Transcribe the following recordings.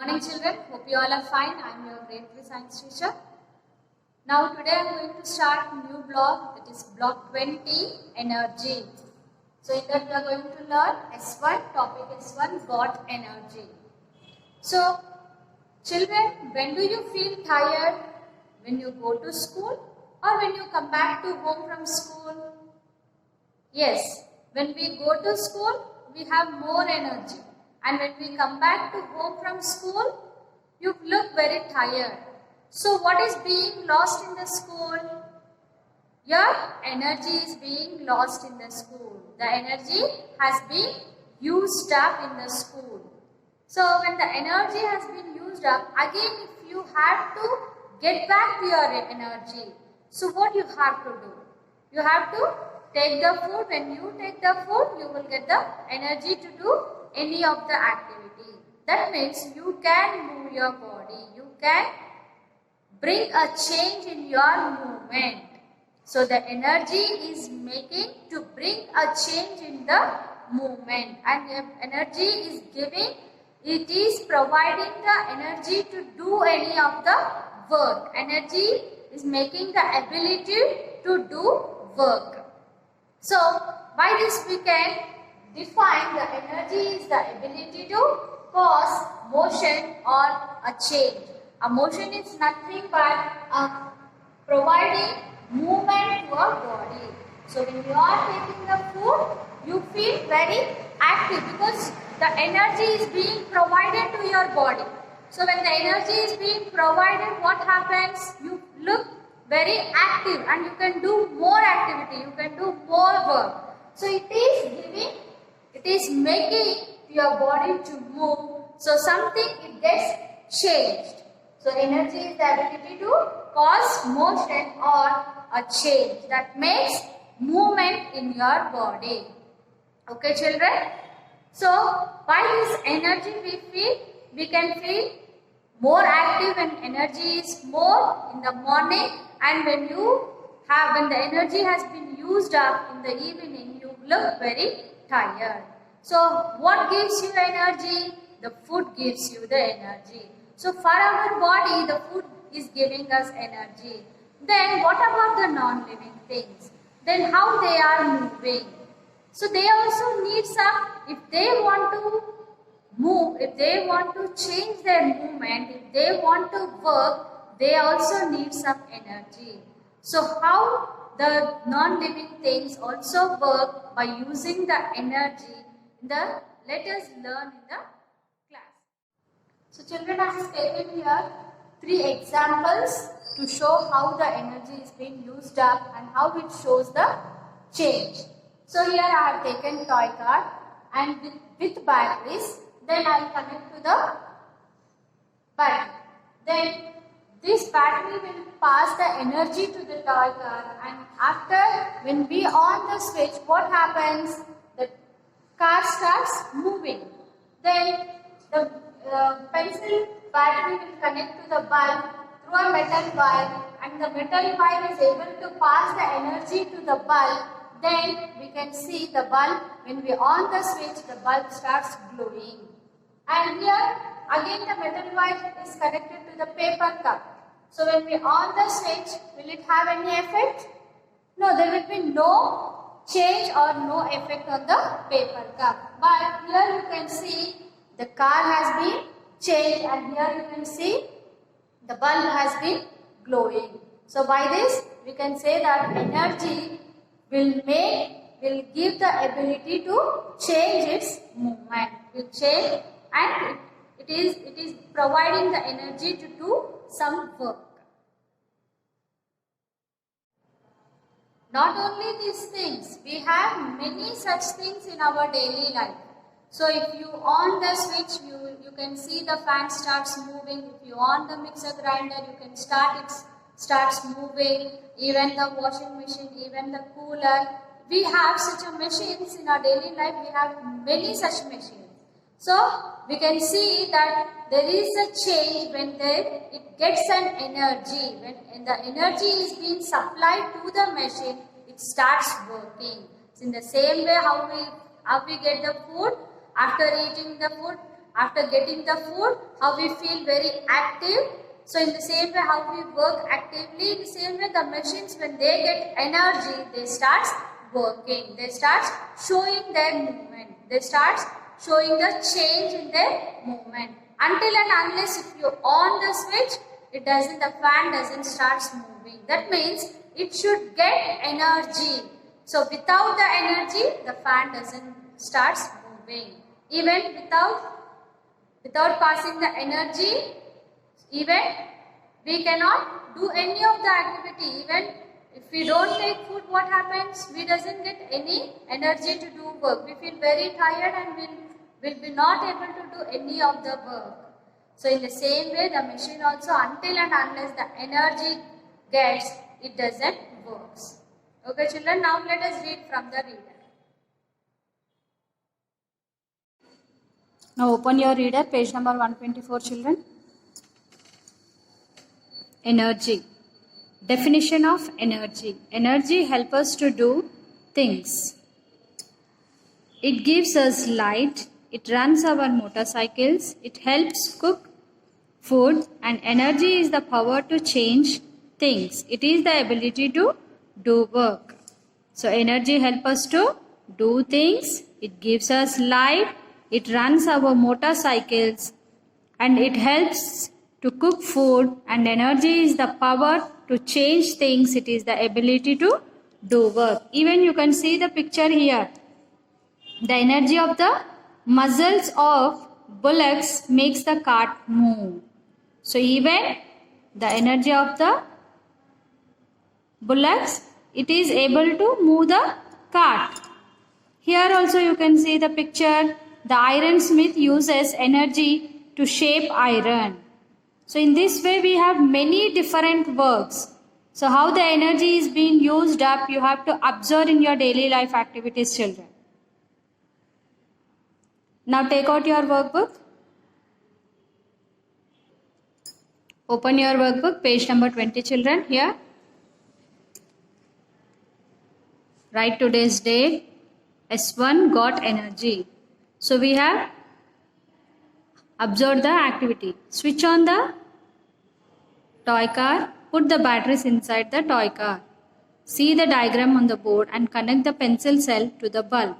Morning children, hope you all are fine. I am your grade 3 science teacher. Now today I am going to start a new block, that is block 20, energy. So in that we are going to learn S1, topic S1, got energy. So children, when do you feel tired? When you go to school or when you come back to home from school? Yes, when we go to school, we have more energy. And when we come back to home from school, you look very tired. So what is being lost in the school? Your energy is being lost in the school. The energy has been used up in the school. So when the energy has been used up, again if you have to get back to your energy, so what you have to do? You have to take the food. When you take the food, you will get the energy to do any of the activity. That means you can move your body. You can bring a change in your movement. So the energy is making to bring a change in the movement. And if energy is giving, it is providing the energy to do any of the work. Energy is making the ability to do work. So by this we can define the energy is the ability to cause motion or a change. A motion is nothing but providing movement to our body. So when you are taking the food, you feel very active because the energy is being provided to your body. So when the energy is being provided, what happens? You look very active and you can do more activity, you can do more work. So it is making your body to move. So something it gets changed. So energy is the ability to cause motion or a change that makes movement in your body. Okay children? So by this energy we can feel more active when energy is more in the morning, and when the energy has been used up in the evening, you look very tired. So what gives you energy? The food gives you the energy. So for our body, the food is giving us energy. Then what about the non-living things? Then how they are moving? So they also need some, if they want to move, if they want to change their movement, if they want to work, they also need some energy. So how the non-living things also work by using the energy, let us learn in the class. So children, I have taken here 3 examples to show how the energy is being used up and how it shows the change. So here I have taken toy car and with batteries. Then I will connect to the battery. Then this battery will pass the energy to the toy car, and after when we on the switch, what happens? The car starts moving. Then the pencil battery will connect to the bulb through a metal wire, and the metal wire is able to pass the energy to the bulb. Then we can see the bulb, when we on the switch, the bulb starts glowing. And here again the metal wire is connected to the paper cup. So when we on the switch, will it have any effect? No, there will be no change or no effect on the paper cup. But here you can see the car has been changed, and here you can see the bulb has been glowing. So by this we can say that energy will give the ability to change its movement. Will change, and it is providing the energy to do some work. Not only these things, we have many such things in our daily life. So if you on the switch, you can see the fan starts moving. If you on the mixer grinder, you can it starts moving. Even the washing machine, even the cooler. We have such a machines in our daily life. We have many such machines. So we can see that there is a change when it gets an energy. When the energy is being supplied to the machine, it starts working. It's in the same way how we get the food. After eating the food, after getting the food, how we feel very active. So in the same way how we work actively, in the same way the machines, when they get energy, they start working. They start showing their movement. They start showing the change in their movement. Until and unless if you on the switch, the fan doesn't start moving. That means it should get energy. So without the energy, the fan doesn't start moving. Even without passing the energy, even we cannot do any of the activity. Even if we don't take food, what happens? We doesn't get any energy to do work. We feel very tired and will be not able to do any of the work. So in the same way, the machine also, until and unless the energy gets, it doesn't work. Okay children, now let us read from the reader. Now open your reader, page number 124 children. Energy. Definition of energy. Energy helps us to do things. It gives us light. It runs our motorcycles. It helps cook food. And energy is the power to change things. It is the ability to do work. So energy helps us to do things. It gives us light. It runs our motorcycles. And it helps to cook food, and energy is the power to change things. It is the ability to do work. Even you can see the picture here. The energy of the muscles of bullocks makes the cart move. So even the energy of the bullocks, it is able to move the cart. Here also you can see the picture. The ironsmith uses energy to shape iron. So in this way we have many different works. So how the energy is being used up, you have to observe in your daily life activities, children. Now take out your workbook. Open your workbook, page number 20 children, here. Write today's date. S1 got energy. So we have observed the activity. Switch on the toy car. Put the batteries inside the toy car. See the diagram on the board and connect the pencil cell to the bulb.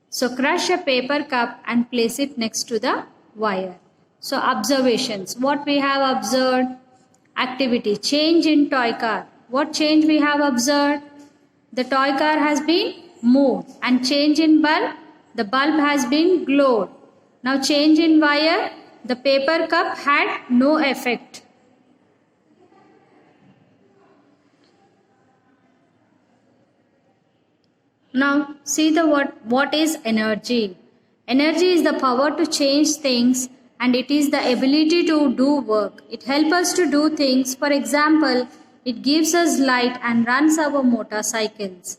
So crush a paper cup and place it next to the wire. So observations. What we have observed? Activity. Change in toy car. What change we have observed? The toy car has been moved. And change in bulb? The bulb has been glowed. Now change in wire. The paper cup had no effect. Now see the what is energy. Energy is the power to change things, and it is the ability to do work. It helps us to do things. For example, it gives us light and runs our motorcycles.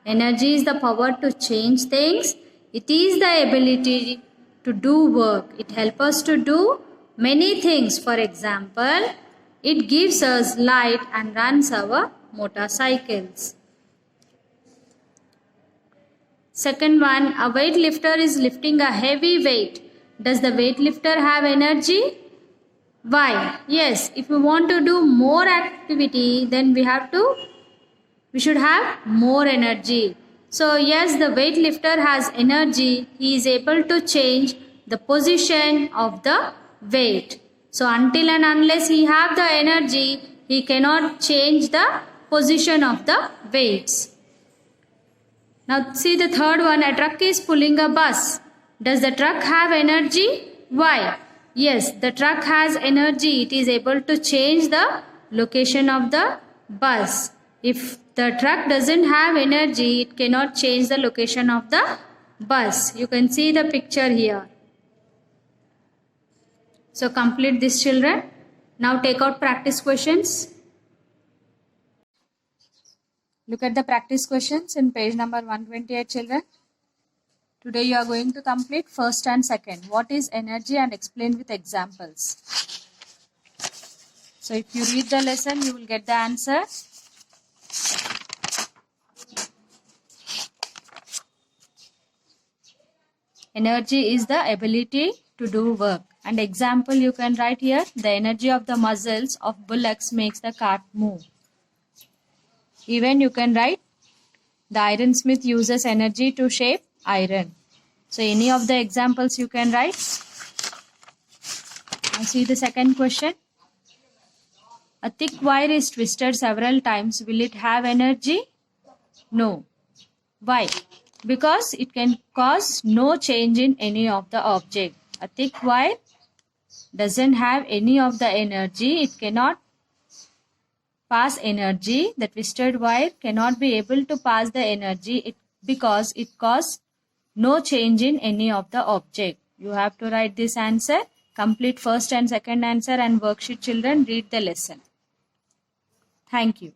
Energy is the power to change things. It is the ability to do work. It helps us to do many things. For example, it gives us light and runs our motorcycles. Second one, a weightlifter is lifting a heavy weight. Does the weightlifter have energy? Why? Yes, if we want to do more activity, then we should have more energy. So yes, the weightlifter has energy. He is able to change the position of the weight. So until and unless he have the energy, he cannot change the position of the weights. Now see the third one, a truck is pulling a bus. Does the truck have energy? Why? Yes, the truck has energy. It is able to change the location of the bus. If the truck doesn't have energy, it cannot change the location of the bus. You can see the picture here. So complete this, children. Now take out practice questions. Look at the practice questions in page number 128, children. Today you are going to complete first and second. What is energy and explain with examples. So if you read the lesson, you will get the answer. Energy is the ability to do work. And example you can write here, the energy of the muscles of bullocks makes the cart move. Even you can write, the ironsmith uses energy to shape iron. So any of the examples you can write. Now see the second question. A thick wire is twisted several times. Will it have energy? No. Why? Because it can cause no change in any of the object. A thick wire doesn't have any of the energy. It cannot pass energy. The twisted wire cannot be able to pass the energy because it causes no change in any of the object. You have to write this answer. Complete first and second answer and worksheet, children. Read the lesson. Thank you.